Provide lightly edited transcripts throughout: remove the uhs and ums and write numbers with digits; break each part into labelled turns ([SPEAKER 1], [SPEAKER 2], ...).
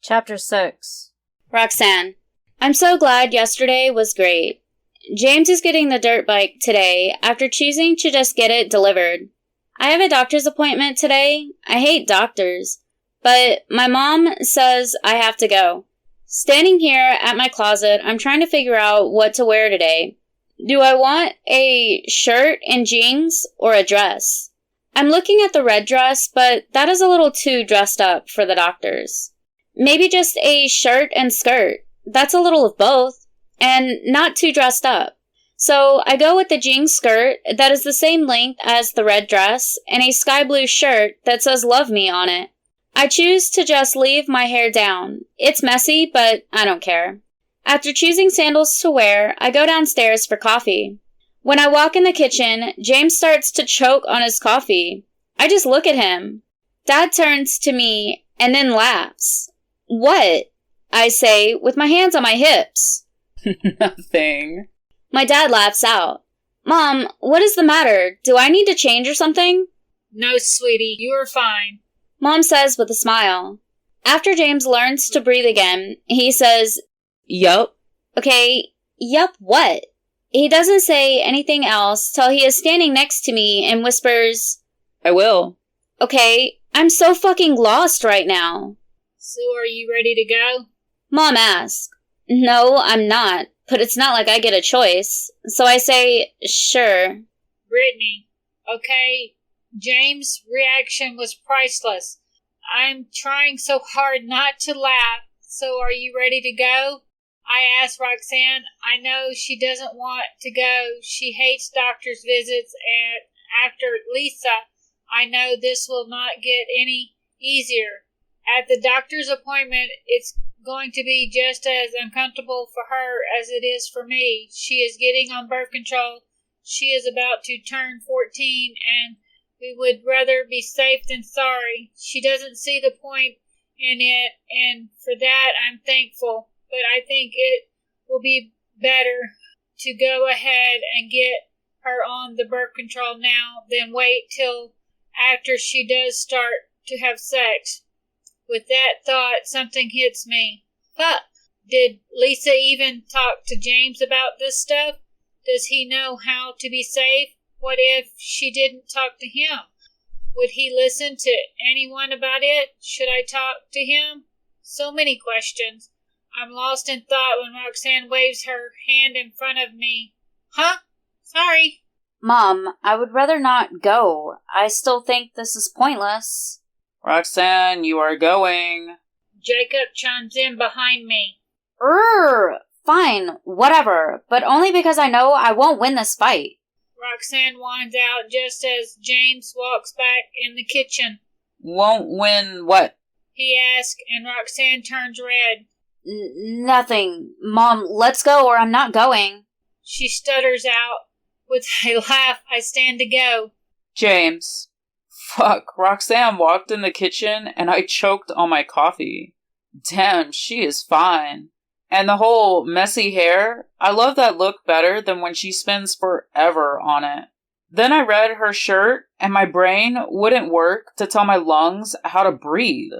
[SPEAKER 1] Chapter 6.
[SPEAKER 2] Roxanne. I'm so glad yesterday was great. James is getting the dirt bike today after choosing to just get it delivered. I have a doctor's appointment today. I hate doctors, but my mom says I have to go. Standing here at my closet, I'm trying to figure out what to wear today. Do I want a shirt and jeans or a dress? I'm looking at the red dress, but that is a little too dressed up for the doctors. Maybe just a shirt and skirt. That's a little of both, and not too dressed up. So I go with the jean skirt that is the same length as the red dress, and a sky blue shirt that says "Love Me" on it. I choose to just leave my hair down. It's messy, but I don't care. After choosing sandals to wear, I go downstairs for coffee. When I walk in the kitchen, James starts to choke on his coffee. I just look at him. Dad turns to me and then laughs. "What?" I say, with my hands on my hips.
[SPEAKER 3] Nothing.
[SPEAKER 2] My dad laughs out. "Mom, what is the matter? Do I need to change or something?"
[SPEAKER 4] "No, sweetie, you are fine,"
[SPEAKER 2] Mom says with a smile. After James learns to breathe again, he says,
[SPEAKER 3] "Yup."
[SPEAKER 2] "Okay, yup what?" He doesn't say anything else till he is standing next to me and whispers,
[SPEAKER 3] "I will."
[SPEAKER 2] "Okay, I'm so fucking lost right now."
[SPEAKER 4] "So are you ready to go?"
[SPEAKER 2] Mom asks. No, I'm not, but it's not like I get a choice. So I say, sure.
[SPEAKER 4] "Brittany, okay, James' reaction was priceless. I'm trying so hard not to laugh. So are you ready to go?" I asked Roxanne. I know she doesn't want to go. She hates doctor's visits, and after Lisa, I know this will not get any easier. At the doctor's appointment, it's going to be just as uncomfortable for her as it is for me. She is getting on birth control. She is about to turn 14, and we would rather be safe than sorry. She doesn't see the point in it, and for that I'm thankful. But I think it will be better to go ahead and get her on the birth control now than wait till after she does start to have sex. With that thought, something hits me. Fuck! Did Lisa even talk to James about this stuff? Does he know how to be safe? What if she didn't talk to him? Would he listen to anyone about it? Should I talk to him? So many questions. I'm lost in thought when Roxanne waves her hand in front of me. Huh? Sorry.
[SPEAKER 2] Mom, I would rather not go. I still think this is pointless.
[SPEAKER 3] Roxanne, you are going.
[SPEAKER 4] Jacob chimes in behind me.
[SPEAKER 2] Fine, whatever, but only because I know I won't win this fight.
[SPEAKER 4] Roxanne winds out just as James walks back in the kitchen.
[SPEAKER 3] Won't win what?
[SPEAKER 4] He asks, and Roxanne turns red.
[SPEAKER 2] Nothing. Mom, let's go or I'm not going.
[SPEAKER 4] She stutters out. With a laugh, I stand to go.
[SPEAKER 3] James. Fuck, Roxanne walked in the kitchen and I choked on my coffee. Damn, she is fine. And the whole messy hair, I love that look better than when she spends forever on it. Then I read her shirt and my brain wouldn't work to tell my lungs how to breathe.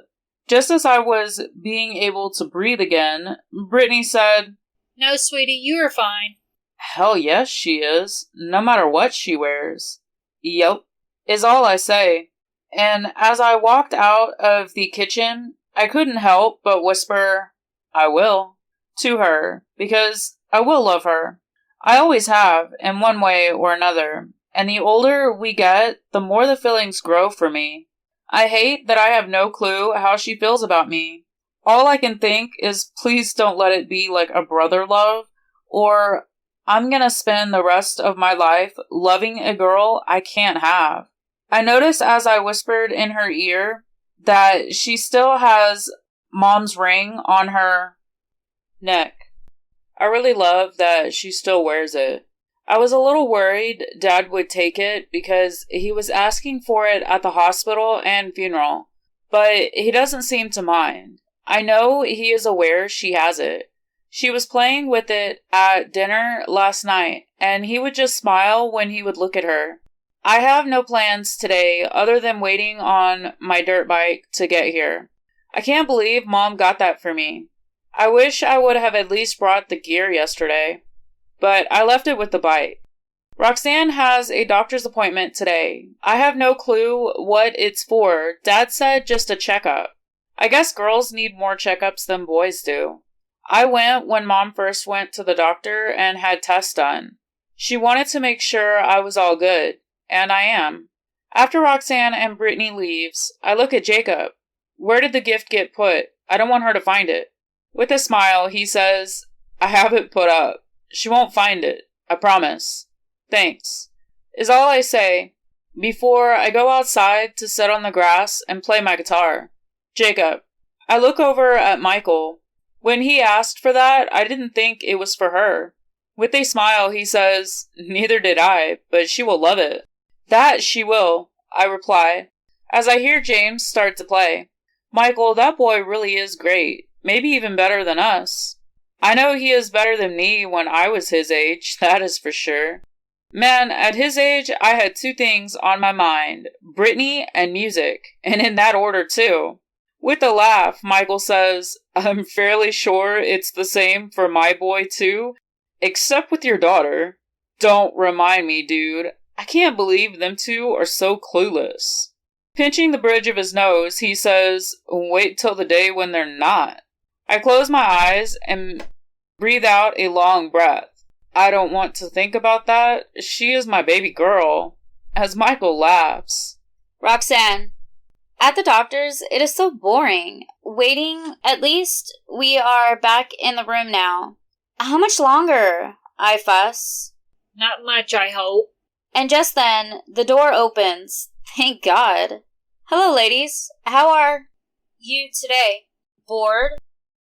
[SPEAKER 3] Just as I was being able to breathe again, Brittany said,
[SPEAKER 4] "No, sweetie, you are fine."
[SPEAKER 3] Hell yes, she is, no matter what she wears. Yup, is all I say. And as I walked out of the kitchen, I couldn't help but whisper, "I will," to her, because I will love her. I always have, in one way or another, and the older we get, the more the feelings grow for me. I hate that I have no clue how she feels about me. All I can think is please don't let it be like a brother love, or I'm gonna spend the rest of my life loving a girl I can't have. I noticed as I whispered in her ear that she still has Mom's ring on her neck. I really love that she still wears it. I was a little worried Dad would take it because he was asking for it at the hospital and funeral, but he doesn't seem to mind. I know he is aware she has it. She was playing with it at dinner last night, and he would just smile when he would look at her. I have no plans today other than waiting on my dirt bike to get here. I can't believe Mom got that for me. I wish I would have at least brought the gear yesterday, but I left it with the bike. Roxanne has a doctor's appointment today. I have no clue what it's for. Dad said just a checkup. I guess girls need more checkups than boys do. I went when Mom first went to the doctor and had tests done. She wanted to make sure I was all good, and I am. After Roxanne and Brittany leaves, I look at Jacob. Where did the gift get put? I don't want her to find it. With a smile, he says, I have it put up. She won't find it. I promise. Thanks, is all I say before I go outside to sit on the grass and play my guitar. Jacob. I look over at Michael. When he asked for that, I didn't think it was for her. With a smile, he says, neither did I, but she will love it. That she will, I reply, as I hear James start to play. Michael, that boy really is great, maybe even better than us. I know he is better than me when I was his age, that is for sure. Man, at his age, I had two things on my mind, Brittany and music, and in that order too. With a laugh, Michael says, I'm fairly sure it's the same for my boy too, except with your daughter. Don't remind me, dude. I can't believe them two are so clueless. Pinching the bridge of his nose, he says, wait till the day when they're not. I close my eyes and breathe out a long breath. I don't want to think about that. She is my baby girl. As Michael laughs.
[SPEAKER 2] Roxanne, at the doctor's, it is so boring. Waiting, at least we are back in the room now. How much longer? I fuss.
[SPEAKER 4] Not much, I hope.
[SPEAKER 2] And just then, the door opens. Thank God. Hello, ladies. How are you today? Bored?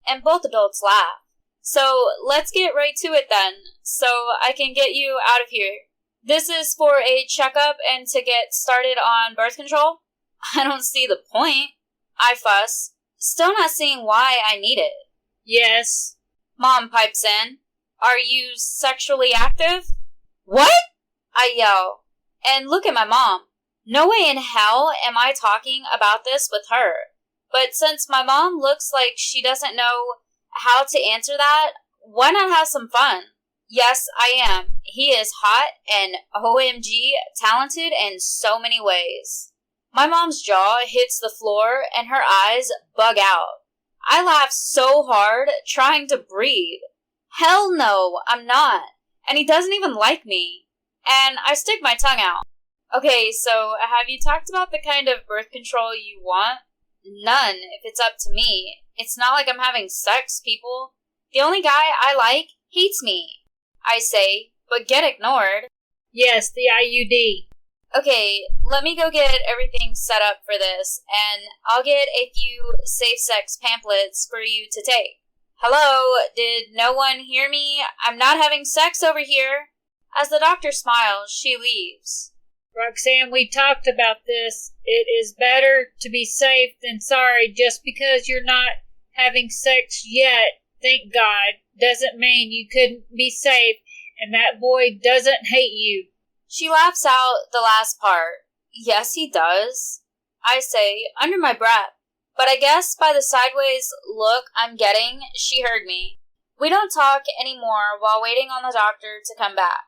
[SPEAKER 2] And both adults laugh. So, let's get right to it then, so I can get you out of here. This is for a checkup and to get started on birth control? I don't see the point. I fuss, still not seeing why I need it.
[SPEAKER 4] Yes.
[SPEAKER 2] Mom pipes in. Are you sexually active? What? I yell. And look at my mom. No way in hell am I talking about this with her. But since my mom looks like she doesn't know how to answer that, why not have some fun? Yes, I am. He is hot and OMG talented in so many ways. My mom's jaw hits the floor and her eyes bug out. I laugh so hard, trying to breathe. Hell no, I'm not. And he doesn't even like me. And I stick my tongue out. Okay, so have you talked about the kind of birth control you want? None, if it's up to me. It's not like I'm having sex, people. The only guy I like hates me. I say, but get ignored.
[SPEAKER 4] Yes, the IUD.
[SPEAKER 2] Okay, let me go get everything set up for this, and I'll get a few safe sex pamphlets for you to take. Hello, did no one hear me? I'm not having sex over here. As the doctor smiles, she leaves.
[SPEAKER 4] Roxanne, we talked about this. It is better to be safe than sorry. Just because you're not having sex yet, thank God, doesn't mean you couldn't be safe and that boy doesn't hate you.
[SPEAKER 2] She laughs out the last part. Yes, he does. I say, under my breath. But I guess by the sideways look I'm getting, she heard me. We don't talk anymore while waiting on the doctor to come back.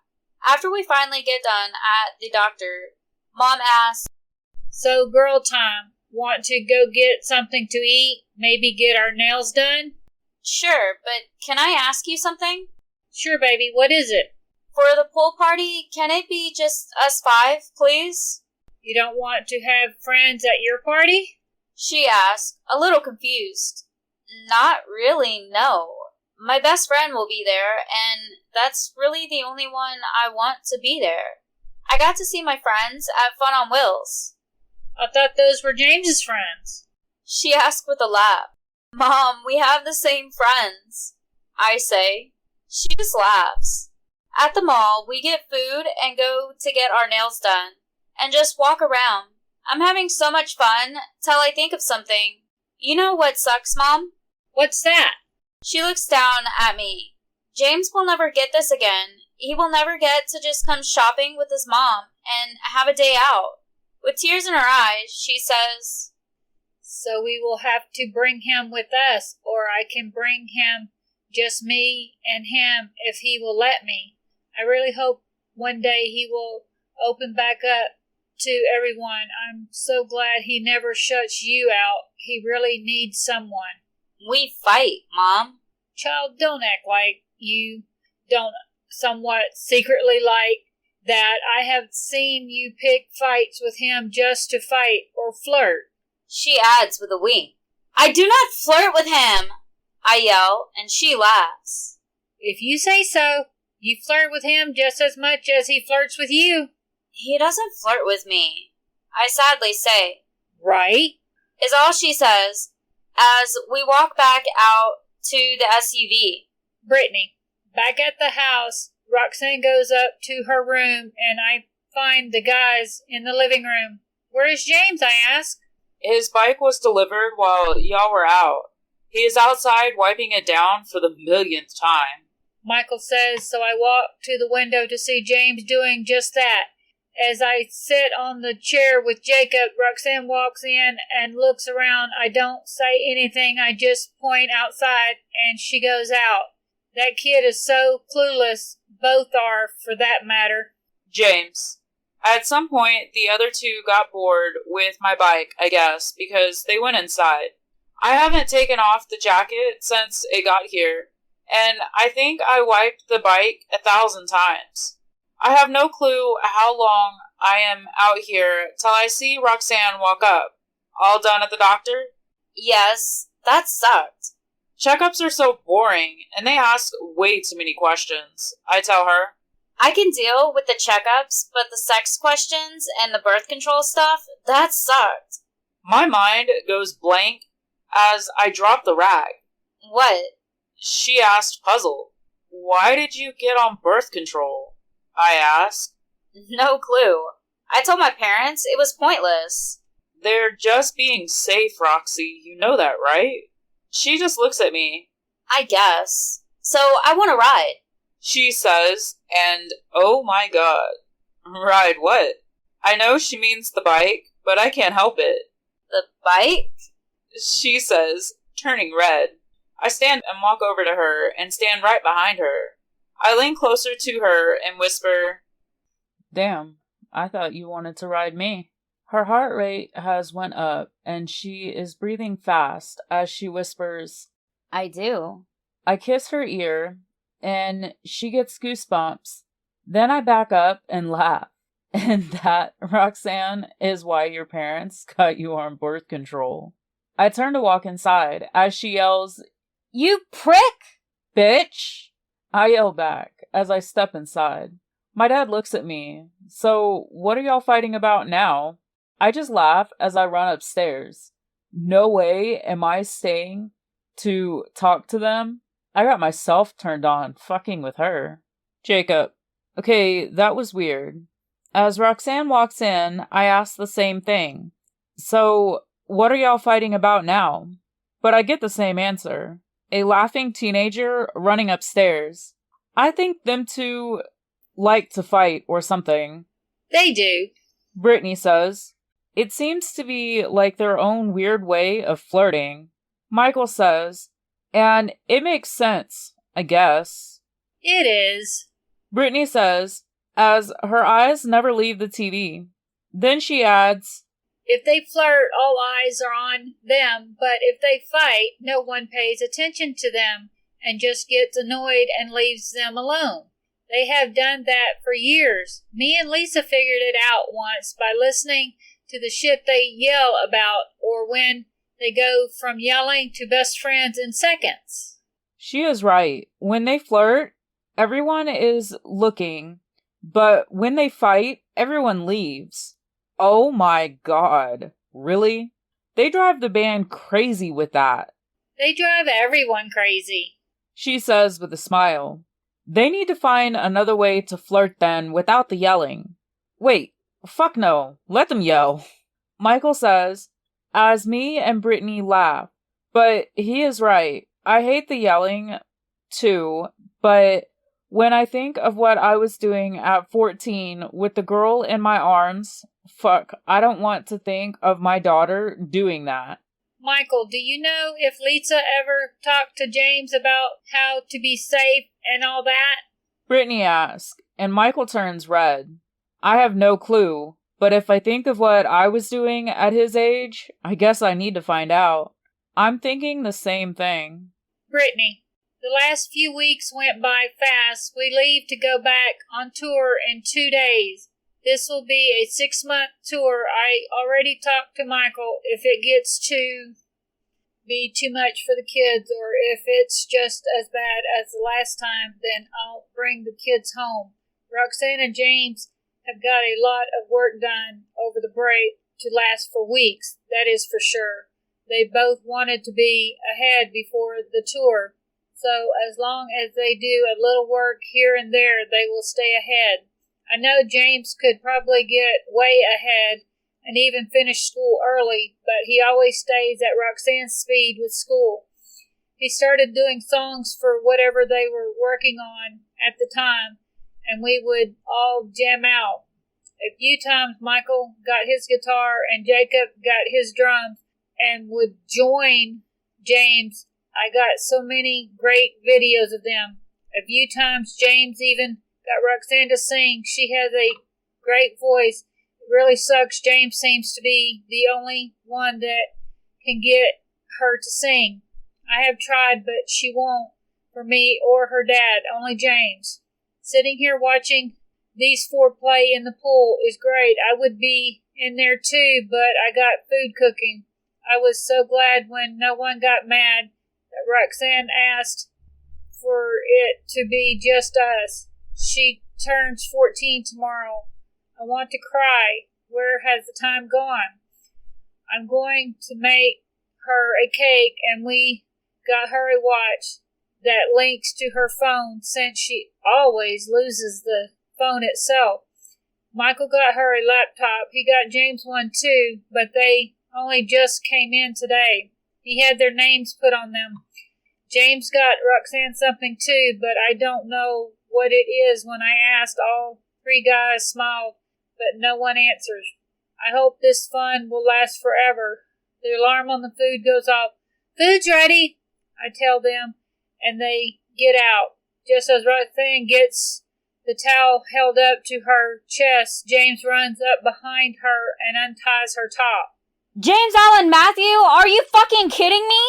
[SPEAKER 2] After we finally get done at the doctor, Mom asks,
[SPEAKER 4] So, girl time. Want to go get something to eat? Maybe get our nails done?
[SPEAKER 2] Sure, but can I ask you something?
[SPEAKER 4] Sure, baby. What is it?
[SPEAKER 2] For the pool party, can it be just us 5, please?
[SPEAKER 4] You don't want to have friends at your party?
[SPEAKER 2] She asked, a little confused. Not really, no. My best friend will be there, and that's really the only one I want to be there. I got to see my friends at Fun on Wheels.
[SPEAKER 4] I thought those were James's friends.
[SPEAKER 2] She asked with a laugh. Mom, we have the same friends. I say. She just laughs. At the mall, we get food and go to get our nails done, and just walk around. I'm having so much fun till I think of something. You know what sucks, Mom?
[SPEAKER 4] What's that?
[SPEAKER 2] She looks down at me. James will never get this again. He will never get to just come shopping with his mom and have a day out. With tears in her eyes, she says,
[SPEAKER 4] So we will have to bring him with us, or I can bring him, just me and him, if he will let me. I really hope one day he will open back up to everyone. I'm so glad he never shuts you out. He really needs someone.
[SPEAKER 2] We fight, Mom.
[SPEAKER 4] Child, don't act like you don't somewhat secretly like that. I have seen you pick fights with him just to fight or flirt.
[SPEAKER 2] She adds with a wink. I do not flirt with him, I yell, and she laughs.
[SPEAKER 4] If you say so, you flirt with him just as much as he flirts with you.
[SPEAKER 2] He doesn't flirt with me, I sadly say.
[SPEAKER 4] Right?
[SPEAKER 2] Is all she says as we walk back out to the SUV.
[SPEAKER 4] Brittany, back at the house, Roxanne goes up to her room and I find the guys in the living room. Where is James, I ask?
[SPEAKER 3] His bike was delivered while y'all were out. He is outside wiping it down for the millionth time.
[SPEAKER 4] Michael says, so I walk to the window to see James doing just that. As I sit on the chair with Jacob, Roxanne walks in and looks around. I don't say anything. I just point outside, and she goes out. That kid is so clueless. Both are, for that matter.
[SPEAKER 3] James. At some point, the other two got bored with my bike, I guess, because they went inside. I haven't taken off the jacket since it got here, and I think I wiped the bike 1,000 times. I have no clue how long I am out here till I see Roxanne walk up. All done at the doctor?
[SPEAKER 2] Yes, that sucked.
[SPEAKER 3] Checkups are so boring, and they ask way too many questions, I tell her.
[SPEAKER 2] I can deal with the checkups, but the sex questions and the birth control stuff, that sucked.
[SPEAKER 3] My mind goes blank as I drop the rag.
[SPEAKER 2] What?
[SPEAKER 3] She asked, puzzled. Why did you get on birth control? I asked.
[SPEAKER 2] No clue. I told my parents it was pointless.
[SPEAKER 3] They're just being safe, Roxy. You know that, right? She just looks at me.
[SPEAKER 2] I guess. So I want to ride.
[SPEAKER 3] She says, and oh my god. Ride what? I know she means the bike, but I can't help it.
[SPEAKER 2] The bike?
[SPEAKER 3] She says, turning red. I stand and walk over to her and stand right behind her. I lean closer to her and whisper, Damn, I thought you wanted to ride me. Her heart rate has went up and she is breathing fast as she whispers,
[SPEAKER 2] I do.
[SPEAKER 3] I kiss her ear and she gets goosebumps. Then I back up and laugh. And that, Roxanne, is why your parents got you on birth control. I turn to walk inside as she yells, You prick! Bitch! I yell back as I step inside. My dad looks at me. So, what are y'all fighting about now? I just laugh as I run upstairs. No way am I staying to talk to them. I got myself turned on fucking with her. Jacob. Okay, that was weird. As Roxanne walks in, I ask the same thing. So, what are y'all fighting about now? But I get the same answer. A laughing teenager running upstairs. I think them two like to fight or something.
[SPEAKER 4] They do.
[SPEAKER 3] Brittany says. It seems to be like their own weird way of flirting. Michael says. And it makes sense, I guess.
[SPEAKER 4] It is.
[SPEAKER 3] Brittany says, as her eyes never leave the TV. Then she adds,
[SPEAKER 4] If they flirt, all eyes are on them, but if they fight, no one pays attention to them and just gets annoyed and leaves them alone. They have done that for years. Me and Lisa figured it out once by listening to the shit they yell about, or when they go from yelling to best friends in seconds.
[SPEAKER 3] She is right. When they flirt, everyone is looking, but when they fight, everyone leaves. Oh my god. Really? They drive the band crazy with that.
[SPEAKER 4] They drive everyone crazy.
[SPEAKER 3] She says with a smile. They need to find another way to flirt then without the yelling. Wait, fuck no. Let them yell. Michael says, as me and Brittany laugh. But he is right. I hate the yelling too, but when I think of what I was doing at 14 with the girl in my arms, fuck, I don't want to think of my daughter doing that.
[SPEAKER 4] Michael, do you know if Lisa ever talked to James about how to be safe and all that?
[SPEAKER 3] Brittany asks, and Michael turns red. I have no clue, but if I think of what I was doing at his age, I guess I need to find out. I'm thinking the same thing.
[SPEAKER 4] Brittany, the last few weeks went by fast. We leave to go back on tour in 2 days. This will be a 6-month tour. I already talked to Michael. If it gets to be too much for the kids, or if it's just as bad as the last time, then I'll bring the kids home. Roxanne and James have got a lot of work done over the break to last for weeks, that is for sure. They both wanted to be ahead before the tour, so as long as they do a little work here and there, they will stay ahead. I know James could probably get way ahead and even finish school early, but he always stays at Roxanne's speed with school. He started doing songs for whatever they were working on at the time, and we would all jam out. A few times Michael got his guitar and Jacob got his drums and would join James. I got so many great videos of them. A few times James even got Roxanne to sing. She has a great voice. It really sucks. James seems to be the only one that can get her to sing. I have tried, but she won't for me or her dad, only James. Sitting here watching these four play in the pool is great. I would be in there too, but I got food cooking. I was so glad when no one got mad that Roxanne asked for it to be just us. She turns 14 tomorrow. I want to cry. Where has the time gone? I'm going to make her a cake, and we got her a watch that links to her phone since she always loses the phone itself. Michael got her a laptop. He got James one too, but they only just came in today. He had their names put on them. James got Roxanne something too, but I don't know what it is. When I asked, all three guys smiled, but no one answers. I hope this fun will last forever. The alarm on the food goes off. Food's ready, I tell them, and they get out. Just as Roxanne gets the towel held up to her chest, James runs up behind her and unties her top.
[SPEAKER 1] James Allen Matthew, are you fucking kidding me?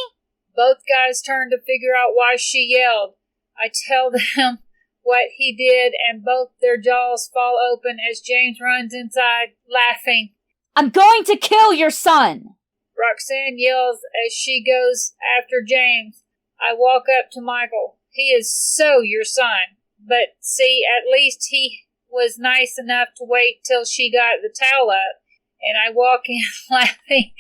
[SPEAKER 4] Both guys turn to figure out why she yelled. I tell them what he did, and both their jaws fall open as James runs inside, laughing.
[SPEAKER 1] I'm going to kill your son!
[SPEAKER 4] Roxanne yells as she goes after James. I walk up to Michael. He is so your son. But see, at least he was nice enough to wait till she got the towel up. And I walk in laughing.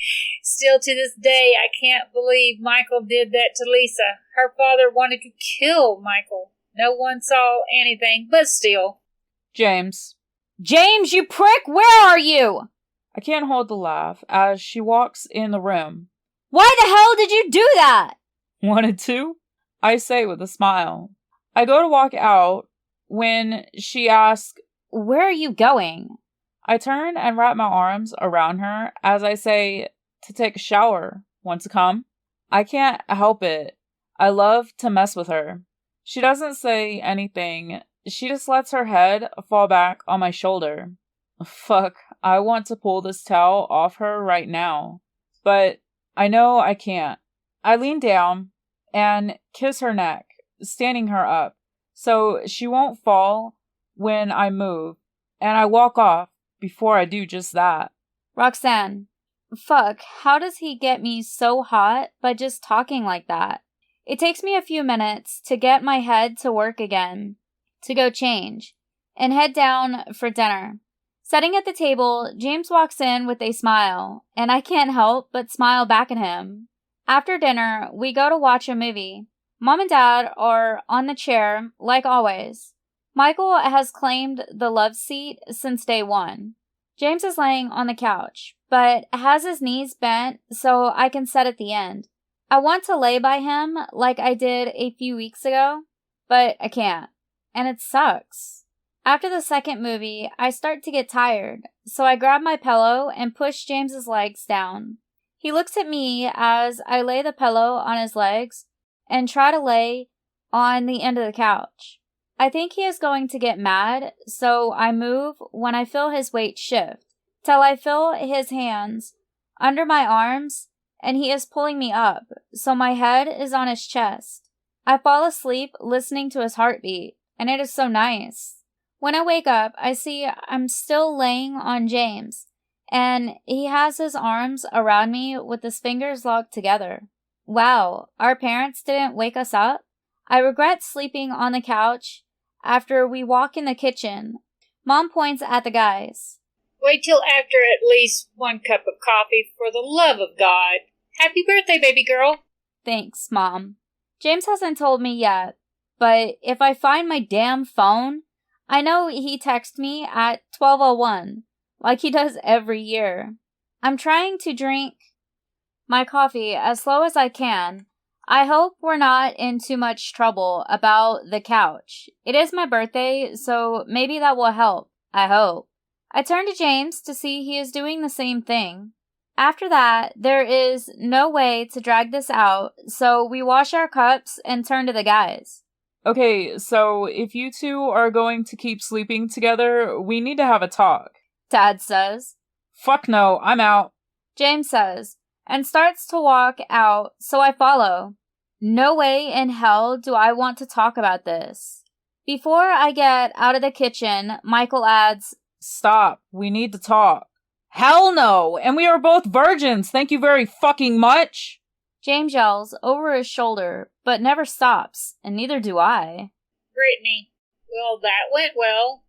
[SPEAKER 4] Still to this day, I can't believe Michael did that to Lisa. Her father wanted to kill Michael. No one saw anything, but still.
[SPEAKER 3] James,
[SPEAKER 1] you prick, where are you?
[SPEAKER 3] I can't hold the laugh as she walks in the room.
[SPEAKER 1] Why the hell did you do that?
[SPEAKER 3] Wanted to? I say with a smile. I go to walk out when she asks,
[SPEAKER 1] Where are you going?
[SPEAKER 3] I turn and wrap my arms around her as I say, to take a shower. Want to come? I can't help it. I love to mess with her. She doesn't say anything. She just lets her head fall back on my shoulder. Fuck, I want to pull this towel off her right now. But I know I can't. I lean down and kiss her neck, standing her up, so she won't fall when I move, and I walk off before I do just that.
[SPEAKER 1] Roxanne, fuck, how does he get me so hot by just talking like that? It takes me a few minutes to get my head to work again, to go change, and head down for dinner. Sitting at the table, James walks in with a smile, and I can't help but smile back at him. After dinner, we go to watch a movie. Mom and Dad are on the chair, like always. Michael has claimed the love seat since day one. James is laying on the couch, but has his knees bent so I can sit at the end. I want to lay by him like I did a few weeks ago, but I can't, and it sucks. After the second movie, I start to get tired, so I grab my pillow and push James's legs down. He looks at me as I lay the pillow on his legs and try to lay on the end of the couch. I think he is going to get mad, so I move when I feel his weight shift, till I feel his hands under my arms and he is pulling me up, so my head is on his chest. I fall asleep listening to his heartbeat, and it is so nice. When I wake up, I see I'm still laying on James, and he has his arms around me with his fingers locked together. Wow, our parents didn't wake us up? I regret sleeping on the couch after we walk in the kitchen. Mom points at the guys.
[SPEAKER 4] Wait till after at least 1 cup of coffee, for the love of God. Happy birthday, baby girl.
[SPEAKER 1] Thanks, Mom. James hasn't told me yet, but if I find my damn phone, I know he texted me at 12:01, like he does every year. I'm trying to drink my coffee as slow as I can. I hope we're not in too much trouble about the couch. It is my birthday, so maybe that will help. I hope. I turn to James to see he is doing the same thing. After that, there is no way to drag this out, so we wash our cups and turn to the guys.
[SPEAKER 3] Okay, so if you two are going to keep sleeping together, we need to have a talk.
[SPEAKER 1] Dad says.
[SPEAKER 3] Fuck no, I'm out.
[SPEAKER 1] James says, and starts to walk out, so I follow. No way in hell do I want to talk about this. Before I get out of the kitchen, Michael adds,
[SPEAKER 3] Stop, we need to talk. Hell no, and we are both virgins, thank you very fucking much.
[SPEAKER 1] James yells over his shoulder, but never stops, and neither do I.
[SPEAKER 4] Brittany, well, that went well,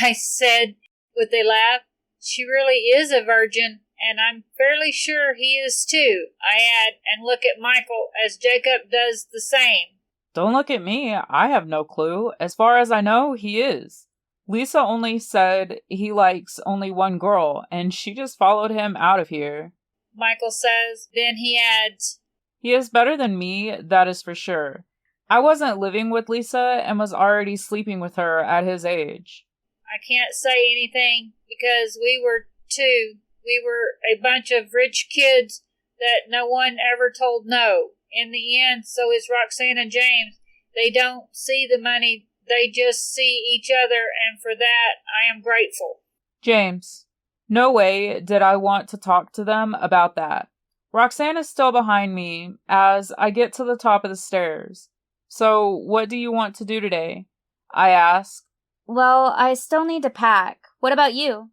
[SPEAKER 4] I said with a laugh. She really is a virgin, and I'm fairly sure he is too, I add, and look at Michael as Jacob does the same.
[SPEAKER 3] Don't look at me, I have no clue. As far as I know, he is. Lisa only said he likes only one girl, and she just followed him out of here.
[SPEAKER 4] Michael says. Then he adds,
[SPEAKER 3] He is better than me, that is for sure. I wasn't living with Lisa and was already sleeping with her at his age.
[SPEAKER 4] I can't say anything because we were two. We were a bunch of rich kids that no one ever told no. In the end, so is Roxanne and James. They don't see the money. They just see each other, and for that, I am grateful.
[SPEAKER 3] James, no way did I want to talk to them about that. Roxanne is still behind me as I get to the top of the stairs. So, what do you want to do today? I ask.
[SPEAKER 1] Well, I still need to pack. What about you?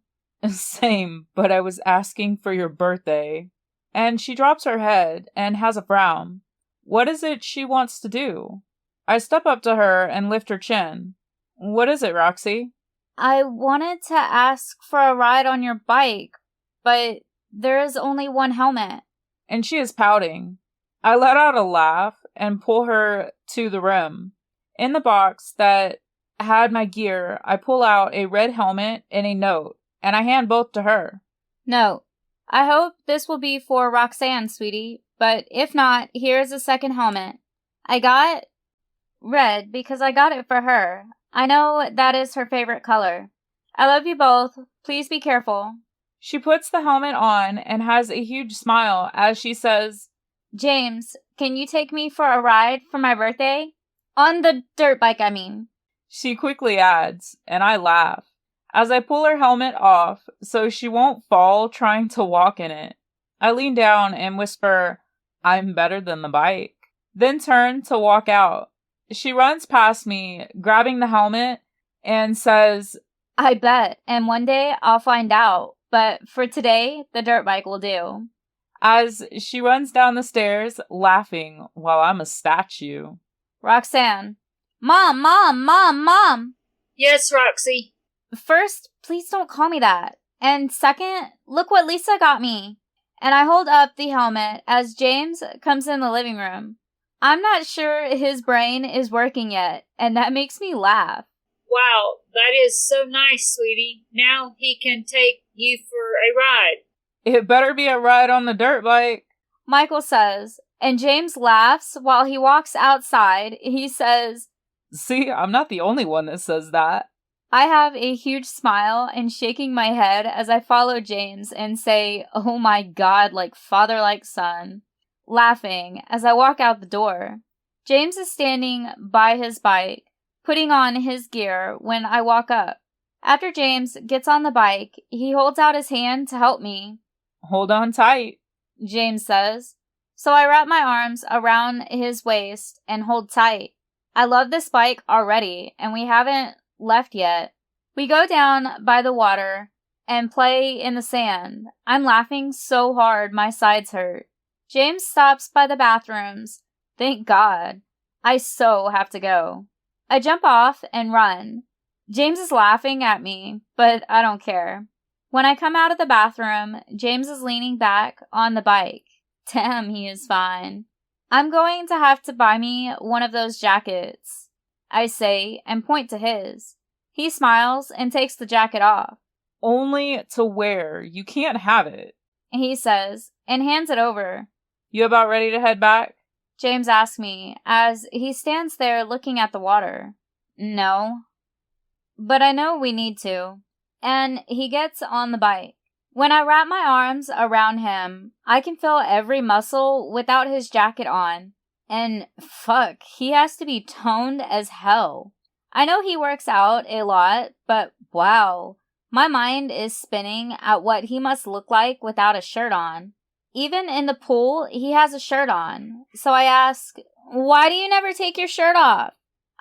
[SPEAKER 3] Same, but I was asking for your birthday. And she drops her head and has a frown. What is it she wants to do? I step up to her and lift her chin. What is it, Roxy?
[SPEAKER 1] I wanted to ask for a ride on your bike, but there is only one helmet.
[SPEAKER 3] And she is pouting. I let out a laugh and pull her to the rim. In the box that had my gear, I pull out a red helmet and a note, and I hand both to her.
[SPEAKER 1] Note, I hope this will be for Roxanne, sweetie, but if not, here's a second helmet. I got red because I got it for her. I know that is her favorite color. I love you both. Please be careful.
[SPEAKER 3] She puts the helmet on and has a huge smile as she says,
[SPEAKER 1] James, can you take me for a ride for my birthday? On the dirt bike, I mean.
[SPEAKER 3] She quickly adds, and I laugh, as I pull her helmet off so she won't fall trying to walk in it. I lean down and whisper, I'm better than the bike. Then turn to walk out. She runs past me, grabbing the helmet, and says,
[SPEAKER 1] I bet, and one day I'll find out, but for today, the dirt bike will do.
[SPEAKER 3] As she runs down the stairs, laughing while I'm a statue.
[SPEAKER 1] Roxanne. Mom, Mom, Mom, Mom!
[SPEAKER 4] Yes, Roxy.
[SPEAKER 1] First, please don't call me that. And second, look what Lisa got me. And I hold up the helmet as James comes in the living room. I'm not sure his brain is working yet, and that makes me laugh.
[SPEAKER 4] Wow, that is so nice, sweetie. Now he can take you for a ride.
[SPEAKER 3] It better be a ride on the dirt bike,
[SPEAKER 1] Michael says, and James laughs while he walks outside. He says,
[SPEAKER 3] See, I'm not the only one that says that.
[SPEAKER 1] I have a huge smile and shaking my head as I follow James and say, "Oh my God," like father like son, laughing as I walk out the door. James is standing by his bike, putting on his gear when I walk up. After James gets on the bike, he holds out his hand to help me.
[SPEAKER 3] "Hold on tight,"
[SPEAKER 1] James says. So I wrap my arms around his waist and hold tight. I love this bike already, and we haven't left yet. We go down by the water and play in the sand. I'm laughing so hard my sides hurt. James stops by the bathrooms. Thank God. I so have to go. I jump off and run. James is laughing at me, but I don't care. When I come out of the bathroom, James is leaning back on the bike. Damn, he is fine. I'm going to have to buy me one of those jackets, I say, and point to his. He smiles and takes the jacket off.
[SPEAKER 3] "Only to wear. You can't have it,"
[SPEAKER 1] He says, and hands it over.
[SPEAKER 3] "You about ready to head back?"
[SPEAKER 1] James asks me as he stands there looking at the water. No. But I know we need to. And he gets on the bike. When I wrap my arms around him, I can feel every muscle without his jacket on. And fuck, he has to be toned as hell. I know he works out a lot, but wow, my mind is spinning at what he must look like without a shirt on. Even in the pool, he has a shirt on. So I ask, "Why do you never take your shirt off?"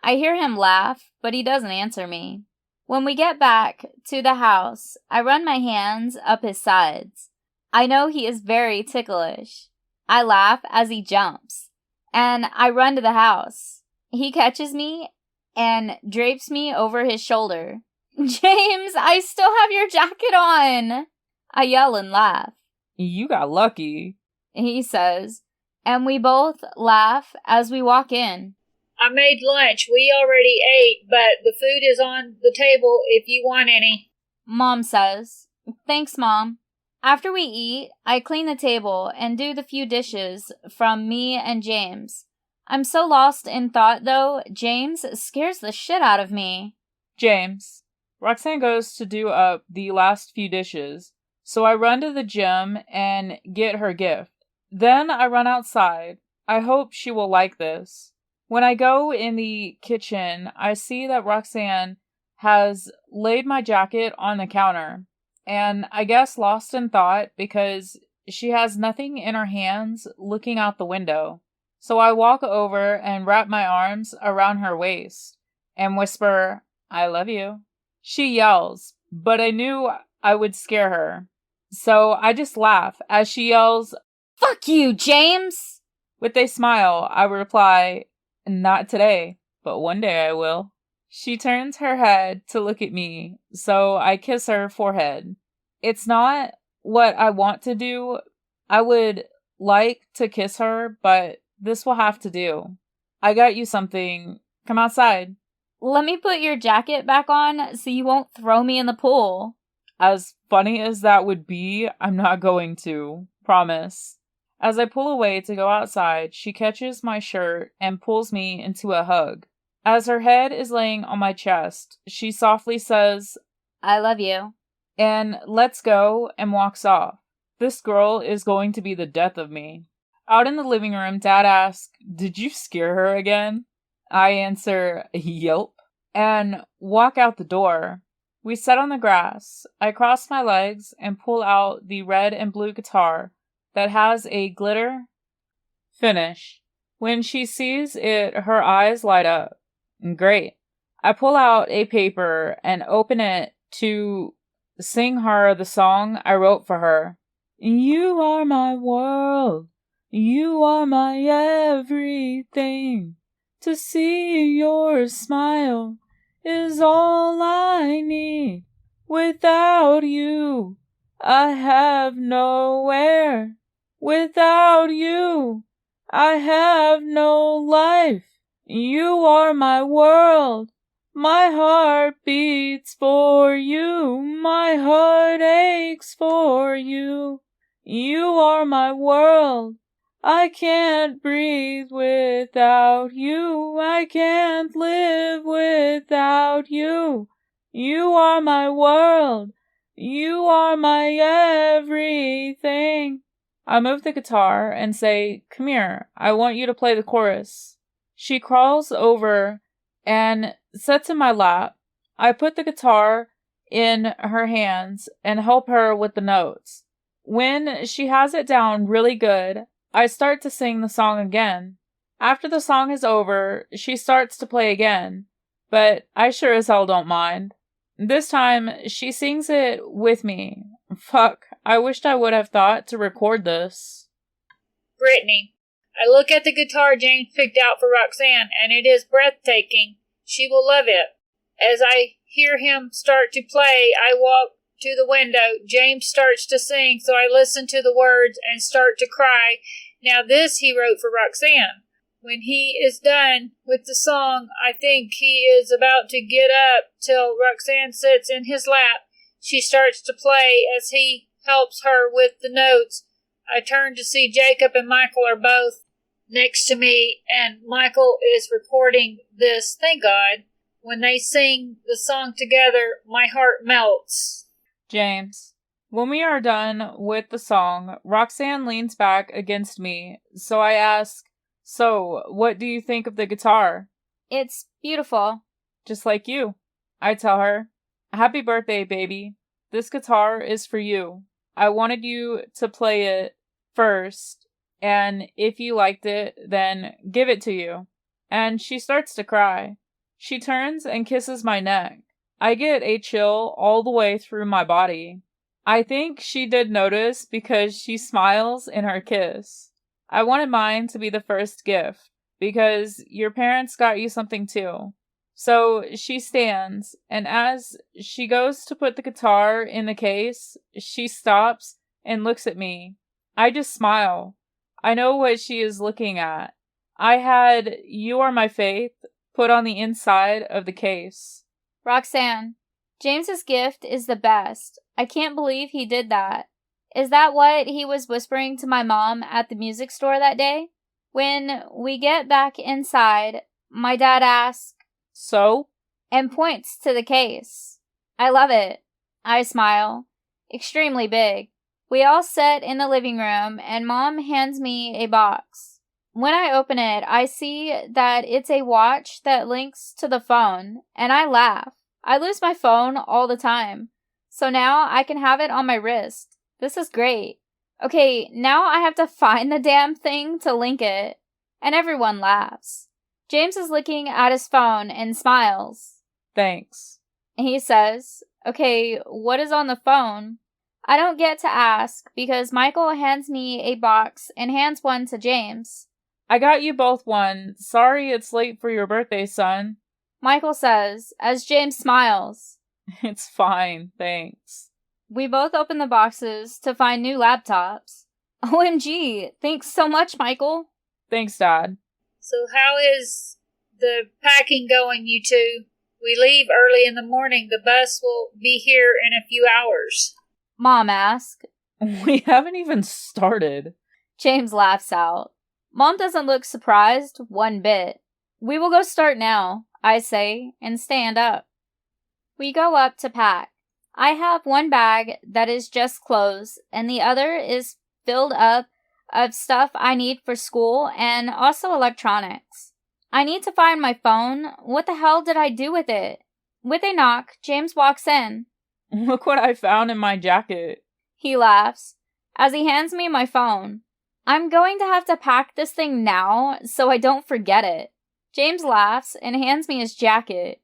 [SPEAKER 1] I hear him laugh, but he doesn't answer me. When we get back to the house, I run my hands up his sides. I know he is very ticklish. I laugh as he jumps, and I run to the house. He catches me and drapes me over his shoulder. "James, I still have your jacket on!" I yell and laugh.
[SPEAKER 3] "You got lucky,"
[SPEAKER 1] he says, and we both laugh as we walk in.
[SPEAKER 4] I made lunch. We already ate, but the food is on the table if you want any.
[SPEAKER 1] Mom says. Thanks, Mom. After we eat, I clean the table and do the few dishes from me and James. I'm so lost in thought, though, James scares the shit out of me.
[SPEAKER 3] "James." Roxanne goes to do up the last few dishes, so I run to the gym and get her gift. Then I run outside. I hope she will like this. When I go in the kitchen, I see that Roxanne has laid my jacket on the counter, and I guess lost in thought because she has nothing in her hands looking out the window. So I walk over and wrap my arms around her waist and whisper, "I love you." She yells, but I knew I would scare her. So I just laugh as she yells,
[SPEAKER 1] "Fuck you, James!"
[SPEAKER 3] With a smile, I reply, "Not today, but one day I will." She turns her head to look at me, so I kiss her forehead. It's not what I want to do. I would like to kiss her, but this will have to do. I got you something. Come outside.
[SPEAKER 1] Let me put your jacket back on so you won't throw me in the pool.
[SPEAKER 3] As funny as that would be, I'm not going to. Promise. As I pull away to go outside, she catches my shirt and pulls me into a hug. As her head is laying on my chest, she softly says,
[SPEAKER 1] "I love you,"
[SPEAKER 3] and lets go and walks off. This girl is going to be the death of me. Out in the living room, Dad asks, "Did you scare her again?" I answer, "Yelp," and walk out the door. We sit on the grass. I cross my legs and pull out the red and blue guitar that has a glitter finish. When she sees it, her eyes light up. Great. I pull out a paper and open it to sing her the song I wrote for her. You are my world. You are my everything. To see your smile is all I need. Without you, I have nowhere. Without you, I have no life. You are my world. My heart beats for you. My heart aches for you. You are my world. I can't breathe without you. I can't live without you. You are my world. You are my everything. I move the guitar and say, come here, I want you to play the chorus. She crawls over and sits in my lap. I put the guitar in her hands and help her with the notes. When she has it down really good, I start to sing the song again. After the song is over, she starts to play again, but I sure as hell don't mind. This time, she sings it with me. Fuck, I wished I would have thought to record this.
[SPEAKER 4] Brittany, I look at the guitar James picked out for Roxanne, and it is breathtaking. She will love it. As I hear him start to play, I walk to the window. James starts to sing, so I listen to the words and start to cry. Now this he wrote for Roxanne. When he is done with the song, I think he is about to get up till Roxanne sits in his lap. She starts to play as he helps her with the notes. I turn to see Jacob and Michael are both next to me, and Michael is recording this. Thank God. When they sing the song together, my heart melts.
[SPEAKER 3] James, when we are done with the song, Roxanne leans back against me, so I ask, so, what do you think of the guitar?
[SPEAKER 1] It's beautiful.
[SPEAKER 3] Just like you. I tell her, happy birthday, baby. This guitar is for you. I wanted you to play it first, and if you liked it, then give it to you. And she starts to cry. She turns and kisses my neck. I get a chill all the way through my body. I think she did notice because she smiles in her kiss. I wanted mine to be the first gift, because your parents got you something too. So she stands, and as she goes to put the guitar in the case, she stops and looks at me. I just smile. I know what she is looking at. I had "You Are My Faith" put on the inside of the case.
[SPEAKER 1] Roxanne, James's gift is the best. I can't believe he did that. Is that what he was whispering to my mom at the music store that day? When we get back inside, my dad asks,
[SPEAKER 3] So?
[SPEAKER 1] And points to the case. I love it. I smile. Extremely big. We all sit in the living room, and Mom hands me a box. When I open it, I see that it's a watch that links to the phone, and I laugh. I lose my phone all the time, so now I can have it on my wrist. This is great. Okay, now I have to find the damn thing to link it. And everyone laughs. James is looking at his phone and smiles.
[SPEAKER 3] Thanks.
[SPEAKER 1] He says, okay, what is on the phone? I don't get to ask because Michael hands me a box and hands one to James.
[SPEAKER 3] I got you both one. Sorry it's late for your birthday, son.
[SPEAKER 1] Michael says, as James smiles.
[SPEAKER 3] It's fine, thanks.
[SPEAKER 1] We both open the boxes to find new laptops. OMG, thanks so much, Michael.
[SPEAKER 3] Thanks, Dad.
[SPEAKER 4] So how is the packing going, you two? We leave early in the morning. The bus will be here in a few hours.
[SPEAKER 1] Mom asks.
[SPEAKER 3] We haven't even started.
[SPEAKER 1] James laughs out. Mom doesn't look surprised one bit. We will go start now, I say, and stand up. We go up to pack. I have one bag that is just clothes, and the other is filled up of stuff I need for school and also electronics. I need to find my phone. What the hell did I do with it? With a knock, James walks in.
[SPEAKER 3] Look what I found in my jacket.
[SPEAKER 1] He laughs as he hands me my phone. I'm going to have to pack this thing now so I don't forget it. James laughs and hands me his jacket.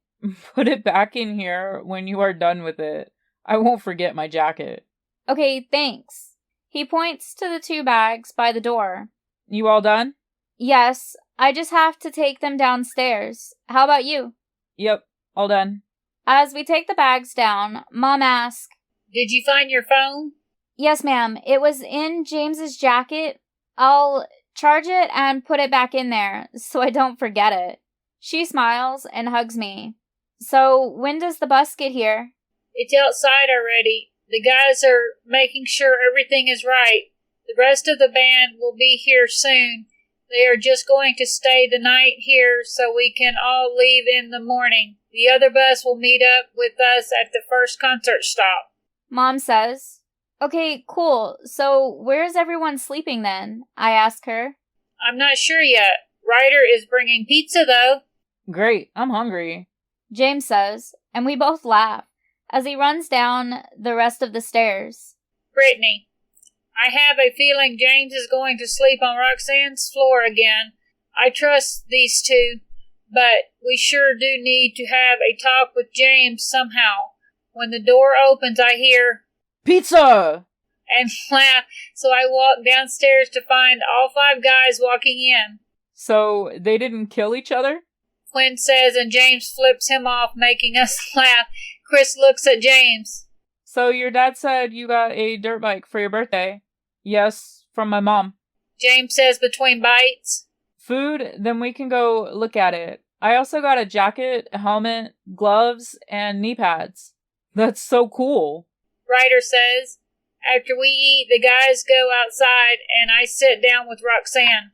[SPEAKER 3] Put it back in here when you are done with it. I won't forget my jacket.
[SPEAKER 1] Okay, thanks. He points to the 2 bags by the door.
[SPEAKER 3] You all done?
[SPEAKER 1] Yes, I just have to take them downstairs. How about you?
[SPEAKER 3] Yep, all done.
[SPEAKER 1] As we take the bags down, Mom asks,
[SPEAKER 4] Did you find your phone?
[SPEAKER 1] Yes, ma'am. It was in James's jacket. I'll charge it and put it back in there so I don't forget it. She smiles and hugs me. So, when does the bus get here?
[SPEAKER 4] It's outside already. The guys are making sure everything is right. The rest of the band will be here soon. They are just going to stay the night here so we can all leave in the morning. The other bus will meet up with us at the first concert stop.
[SPEAKER 1] Mom says, "Okay, cool. So where's everyone sleeping then?" I ask her.
[SPEAKER 4] I'm not sure yet. Ryder is bringing pizza, though.
[SPEAKER 3] Great, I'm hungry.
[SPEAKER 1] James says, and we both laugh as he runs down the rest of the stairs.
[SPEAKER 4] Brittany, I have a feeling James is going to sleep on Roxanne's floor again. I trust these two, but we sure do need to have a talk with James somehow. When the door opens, I hear,
[SPEAKER 3] "Pizza!"
[SPEAKER 4] and laugh, so I walk downstairs to find all 5 guys walking in.
[SPEAKER 3] So they didn't kill each other?
[SPEAKER 4] Quinn says, and James flips him off, making us laugh. Chris looks at James.
[SPEAKER 3] So your dad said you got a dirt bike for your birthday? Yes, from my mom.
[SPEAKER 4] James says between bites.
[SPEAKER 3] Food? Then we can go look at it. I also got a jacket, a helmet, gloves, and knee pads. That's so cool.
[SPEAKER 4] Ryder says. After we eat, the guys go outside, and I sit down with Roxanne.